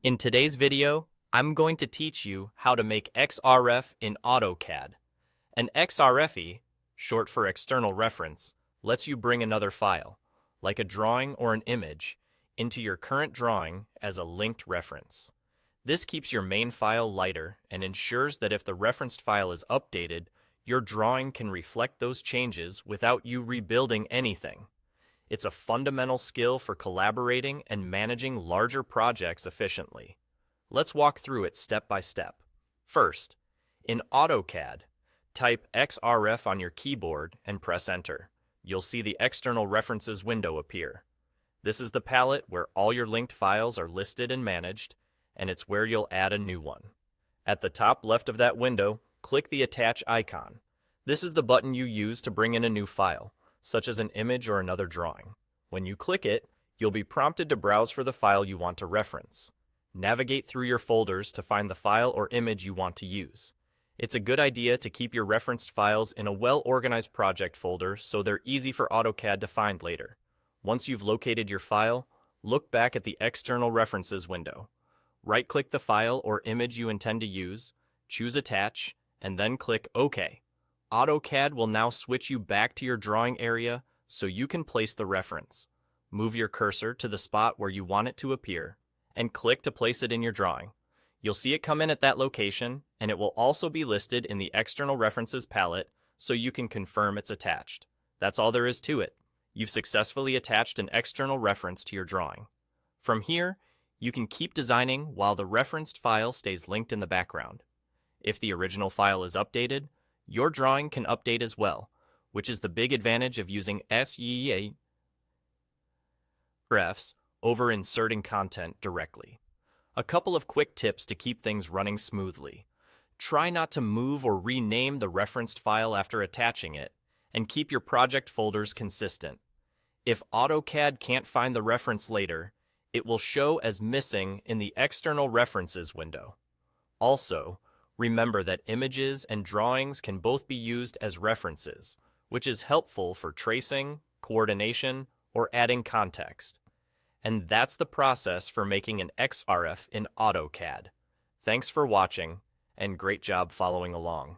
In today's video, I'm going to teach you how to make XREF in AutoCAD. An XREF, short for external reference, lets you bring another file, like a drawing or an image, into your current drawing as a linked reference. This keeps your main file lighter and ensures that if the referenced file is updated, your drawing can reflect those changes without you rebuilding anything. It's a fundamental skill for collaborating and managing larger projects efficiently. Let's walk through it step by step. First, in AutoCAD, type XREF on your keyboard and press Enter. You'll see the External References window appear. This is the palette where all your linked files are listed and managed, and it's where you'll add a new one. At the top left of that window, click the Attach icon. This is the button you use to bring in a new file, such as an image or another drawing. When you click it, you'll be prompted to browse for the file you want to reference. Navigate through your folders to find the file or image you want to use. It's a good idea to keep your referenced files in a well-organized project folder so they're easy for AutoCAD to find later. Once you've located your file, look back at the External References window. Right-click the file or image you intend to use, choose Attach, and then click OK. AutoCAD will now switch you back to your drawing area so you can place the reference. Move your cursor to the spot where you want it to appear, and click to place it in your drawing. You'll see it come in at that location, and it will also be listed in the External References palette so you can confirm it's attached. That's all there is to it. You've successfully attached an external reference to your drawing. From here, you can keep designing while the referenced file stays linked in the background. If the original file is updated, your drawing can update as well, which is the big advantage of using XREFs over inserting content directly. A couple of quick tips to keep things running smoothly. Try not to move or rename the referenced file after attaching it, and keep your project folders consistent. If AutoCAD can't find the reference later, it will show as missing in the External References window. Also, remember that images and drawings can both be used as references, which is helpful for tracing, coordination, or adding context. And that's the process for making an XREF in AutoCAD. Thanks for watching, and great job following along.